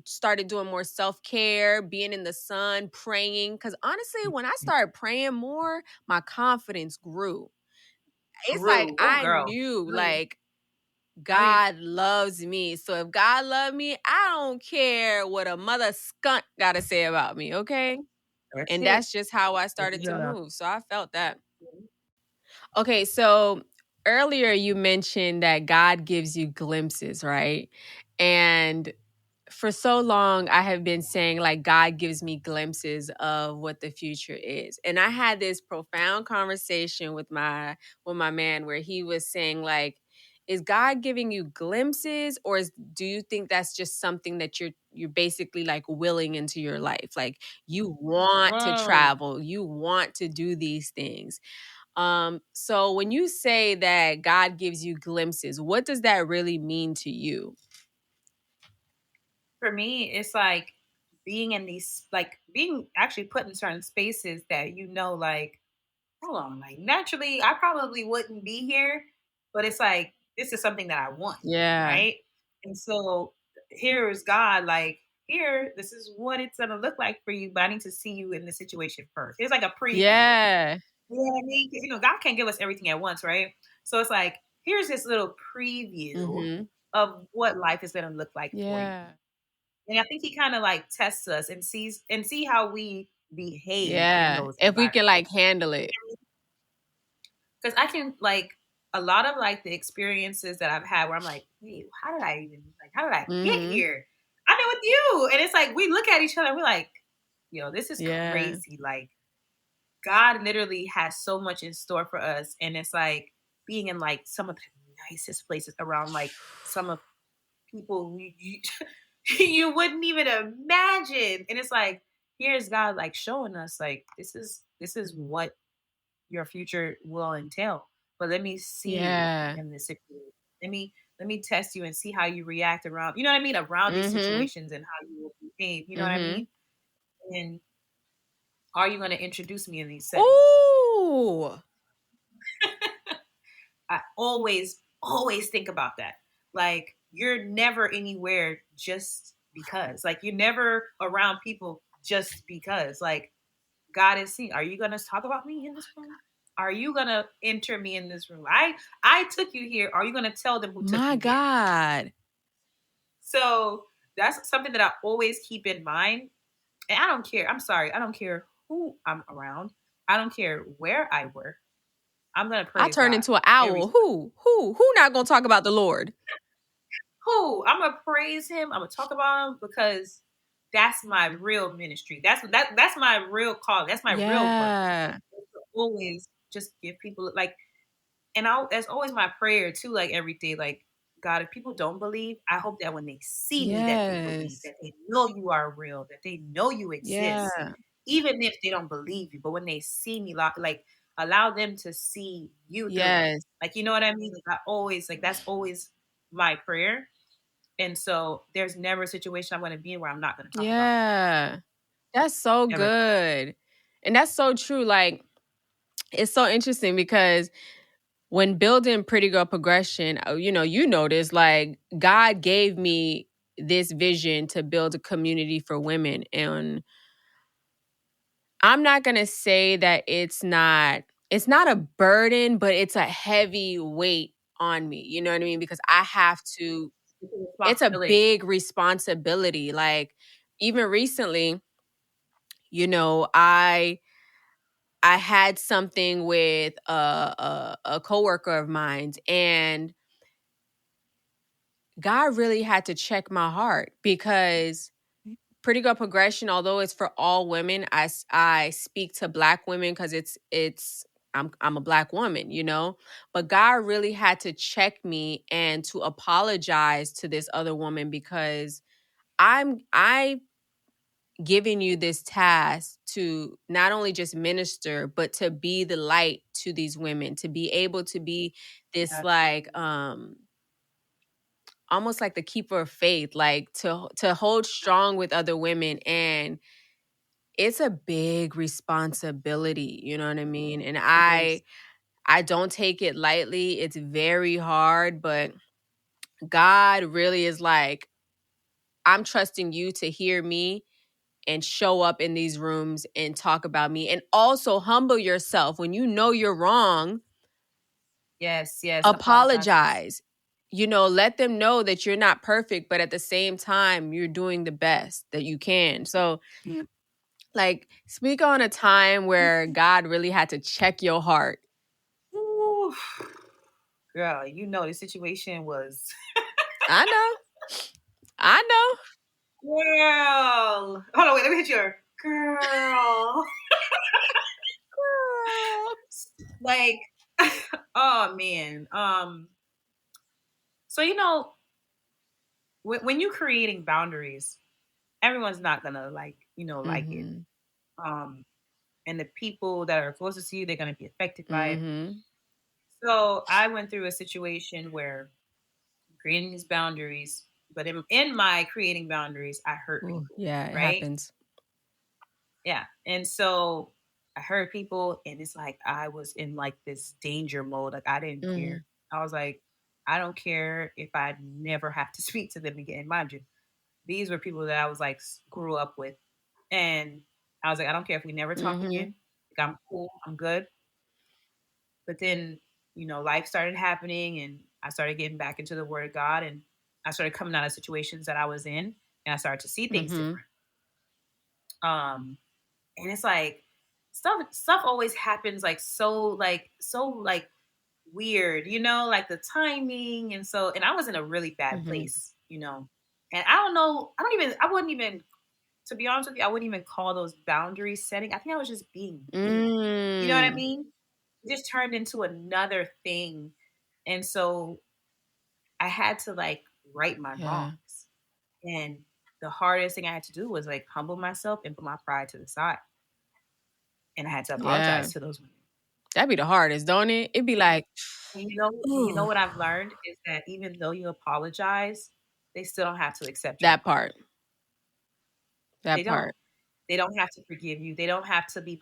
Started doing more self-care, being in the sun, praying. Because honestly, when I started praying more, my confidence grew. It's like Grew. Oh, I girl. knew, Honey, like, honey, God loves me. So if God loved me, I don't care what a mother skunk got to say about me, okay? that's And it. that's just how I That's started to it. move. So I felt that. Okay, so earlier you mentioned that God gives you glimpses, right? And for so long I have been saying like God gives me glimpses of what the future is. And I had this profound conversation with my man where he was saying like, is God giving you glimpses, or do you think that's just something that you're basically like willing into your life? Like, you want to Mm. travel, you want to do these things. So when you say that God gives you glimpses, what does that really mean to you? For me, it's like being in these, like being actually put in certain spaces that like, hold on, like naturally, I probably wouldn't be here, but it's like this is something that I want, Yeah. right? And so here is God, like here, this is what it's gonna look like for you, but I need to see you in the situation first. It's like a preview. Yeah. You know what I mean? Because God can't give us everything at once, right? So it's like here's this little preview Mhm. of what life is gonna look like for you. Yeah. And I think he kind of like tests us and see how we behave in Yeah. those If we can environments. like handle it. Because I can like a lot of like the experiences that I've had where I'm like, wait, how did I get Mhm. here? I know with you. And it's like we look at each other and we're like, yo, this is Yeah. crazy. Like God literally has so much in store for us. And it's like being in like some of the nicest places around like some of people you wouldn't even imagine. And it's like, here's God like showing us like this is what your future will entail. But let me see you Yeah. in this situation. Let me test you and see how you react around, you know what I mean, around these Mhm. situations and how you will behave. You know what I Mhm. mean? And are you going to introduce me in these settings? Ooh. I always think about that. Like you're never anywhere just because. Like you're never around people just because. Like God is seeing. Are you gonna talk about me in this room? Are you gonna enter me in this room? I took you here. Are you gonna tell them who took My you here? God. So that's something that I always keep in mind. And I don't care. I'm sorry. I don't care who I'm around. I don't care where I work. I'm gonna I praise turned God into an every owl. time. Who not gonna talk about the Lord? Who I'm gonna praise him. I'm gonna talk about him because that's my real ministry. That's my real call. That's my real work. Yeah. Always just give people like, and that's always my prayer too. Like every day, like God, if people don't believe, I hope that when they see me, that they believe, Yes. that they know you are real, that they know you exist, Yeah. even if they don't believe you. But when they see me, like allow them to see you through me. Yes. Like you know what I mean? Like I always like that's always my prayer. And so there's never a situation I'm going to be in where I'm not going to talk about him. Yeah. That's so Never. good. And that's so true. Like, it's so interesting because when building Pretty Girl Progression, you notice like God gave me this vision to build a community for women. And I'm not going to say that it's not a burden, but it's a heavy weight on me. You know what I mean? Because I have to, It's a it's a responsibility. big responsibility. Like, even recently, I had something with a coworker of mine, and God really had to check my heart because Pretty Girl Progression, although it's for all women, I speak to Black women because I'm a Black woman, you know. But God really had to check me and to apologize to this other woman because I giving you this task to not only just minister but to be the light to these women, to be able to be this like Absolutely. almost like the keeper of faith, like to hold strong with other women. And it's a big responsibility, you know what I mean? And It is. I don't take it lightly. It's very hard, but God really is like, I'm trusting you to hear me and show up in these rooms and talk about me, and also humble yourself when you know you're wrong. Yes, yes. Apologize. Yes. Apologize. You know, let them know that you're not perfect, but at the same time, you're doing the best that you can. So, like, speak on a time where God really had to check your heart. Ooh. Girl, you know the situation was I know. I know. girl. Hold on, wait, let me hit your girl. Girl. Like, oh man. So when you're creating boundaries, everyone's not gonna like it. Mhm. Um, and the people that are closest to you, they're gonna be affected by it. Mhm. So I went through a situation where creating these boundaries, but in my creating boundaries, I hurt Ooh, people, yeah, it right? happens. Yeah. And so I hurt people, and it's like I was in like this danger mode. Like I didn't Mhm. care. I was like, I don't care if I never have to speak to them again. Mind you, these were people that I was like grew up with. And I was like, I don't care if we never talk Mhm. again. Like I'm cool, I'm good. But then, life started happening and I started getting back into the word of God, and I started coming out of situations that I was in, and I started to see things Mhm. different. Um and it's like stuff always happens like so weird, like the timing. And I was in a really bad Mhm. place. And I don't know, I wouldn't even, to be honest with you, I wouldn't even call those boundaries setting. I think I was just being me. You know what I Mm. mean? It just turned into another thing. And so I had to like right my Yeah. wrongs. And the hardest thing I had to do was like humble myself and put my pride to the side. And I had to Yeah. apologize to those women. That'd be the hardest, don't it? It'd be like, And you know ooh, what I've learned is that even though you apologize, they still don't have to accept your that part. apology. They That don't. part. They don't have to forgive you. They don't have to they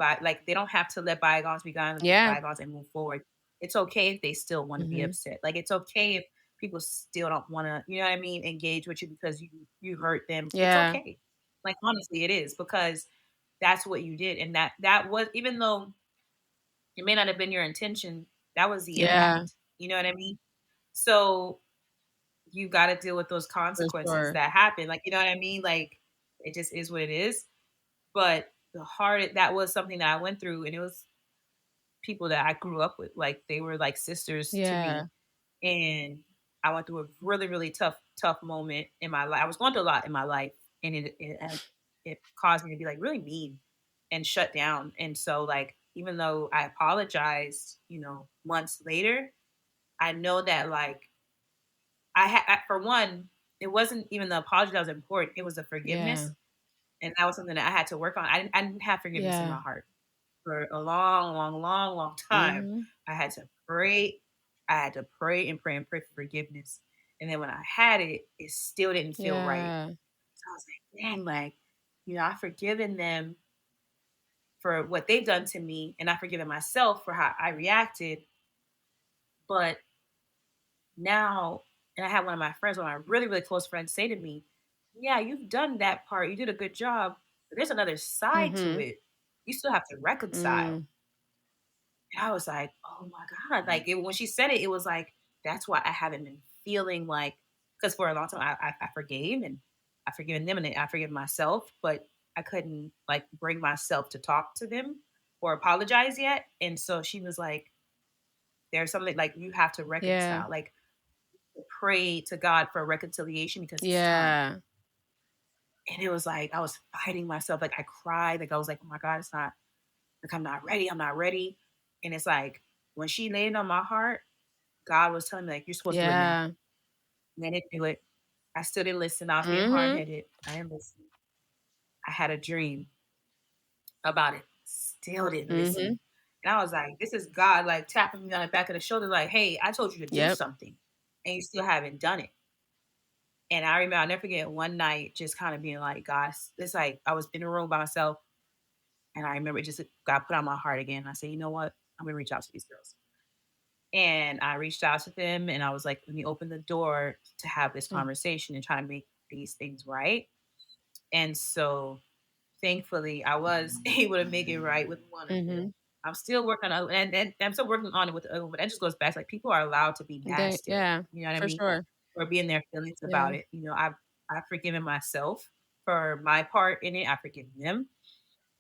don't have to let bygones be Yeah. bygones and move forward. It's okay if they still want to be Mhm. upset. Like it's okay if people still don't want to, you know what I mean, engage with you because you hurt them. It's Yeah. okay. Like honestly, it is, because that's what you did, and that was, even though it may not have been your intention, that was the Yeah. impact. You know what I mean? So you got to deal with those For consequences sure. that happen. Like, you know what I mean? Like, it just is what it is. But that was something that I went through, and it was people that I grew up with. Like, they were like sisters to Yeah. me. And I went through a really, really tough moment in my life. I was going through a lot in my life, and it caused me to be like really mean and shut down. And so, like, even though I apologized, months later, I know that like for one, it wasn't even the apology that was important. It was the Yeah. forgiveness, and that was something that I had to work on. I didn't have forgiveness in Yeah. my heart for a long, long, long, long time. Mhm. I had to pray. I had to pray and pray and pray for forgiveness. And then when I had it, it still didn't feel right. Yeah. So I was like, dang, like, I've forgiven them for what they've done to me, and I've forgiven myself for how I reacted. But now, and I had one of my friends, one of my really, really close friends, say to me, yeah, you've done that part. You did a good job. But there's another side to Mhm. it. You still have to reconcile. Mm. And I was like, oh my God. Like when she said it, it was like, that's why I haven't been feeling like, because for a long time I forgave, and I've forgiven them, and I forgive myself, but I couldn't like bring myself to talk to them or apologize yet. And so she was like, there's something like you have to Yeah. reconcile. Like prayed to God for reconciliation because it's time. And it was like I was fighting myself. Like I cried. Like I was like, oh my God, it's not like I'm not ready. I'm not ready. And it's like when she laid on my heart, God was telling me like you're supposed to do it now. And I didn't do it. I still didn't listen. I was being hard-headed. I didn't listen. I had a dream about it. Still didn't listen. And I was like, this is God like tapping me on the back of the shoulder, like, hey, I told you to do something. And you still haven't done it. And I remember, I'll never forget one night just kind of being like, gosh, it's like I was in a room by myself. And I remember it just got put on my heart again. I said, you know what? I'm going to reach out to these girls. And I reached out to them and I was like, let me open the door to have this conversation and try to make these things right. And so thankfully I was able to make it right with one of them. I'm still working on it, and I'm still working on it with the other one, but that just goes back to like people are allowed to be mad still. You know what I mean? Sure. Or be in their feelings about it. You know, I've forgiven myself for my part in it. I've forgiven them.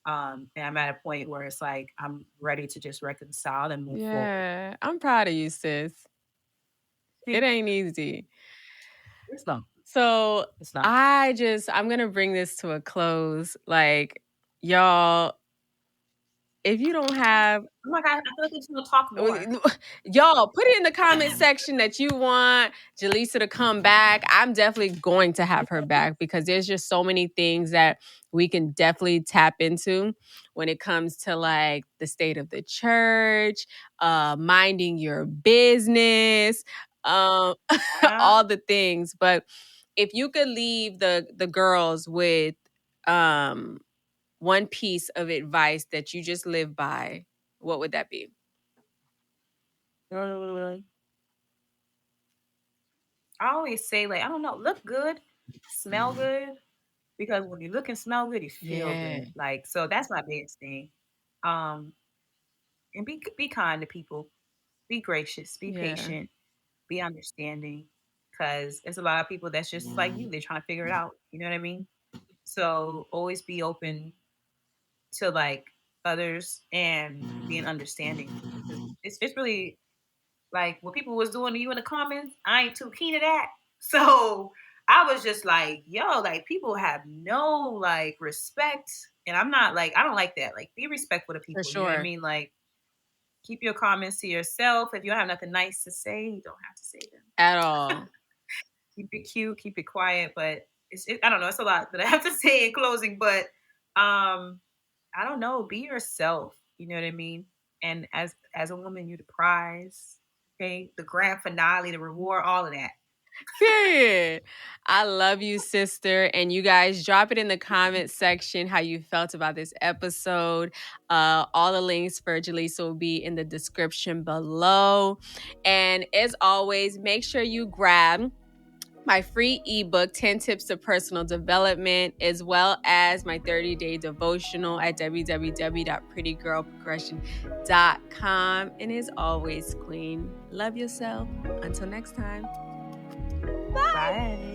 And I'm at a point where it's like I'm ready to just reconcile and move forward. I'm proud of you, sis. It ain't easy. It's not. So it's not. I'm gonna bring this to a close. Like, y'all, if you don't have, oh my God, I feel like we should talk more. Y'all, put it in the comment section that you want Galisa to come back. I'm definitely going to have her back because there's just so many things that we can definitely tap into when it comes to like the state of the church, minding your business, all the things. But if you could leave the girls with one piece of advice that you just live by, what would that be? I always say, like, I don't know, look good, smell good, because when you look and smell good, you feel good. Like, so that's my biggest thing. And be kind to people, be gracious, be patient, be understanding, because there's a lot of people that's just like you. They're trying to figure it out. You know what I mean? So always be open to like others and being understanding. It's really like what people was doing to you in the comments. I ain't too keen to that. So I was just like, yo, like people have no like respect. And I'm not like, I don't like that. Like be respectful to people. For sure. You know what I mean? Like keep your comments to yourself. If you don't have nothing nice to say, you don't have to say them. At all. Keep it cute, keep it quiet. But I don't know, it's a lot that I have to say in closing. But I don't know, be yourself. You know what I mean? And as a woman, you're the prize. Okay, the grand finale, the reward, all of that. Period. I love you, sister. And you guys drop it in the comment section how you felt about this episode. All the links for Galisa will be in the description below. And as always, make sure you grab my free ebook, 10 Tips to Personal Development, as well as my 30-day devotional at www.prettygirlprogression.com. And as always, Queen, love yourself. Until next time. Bye.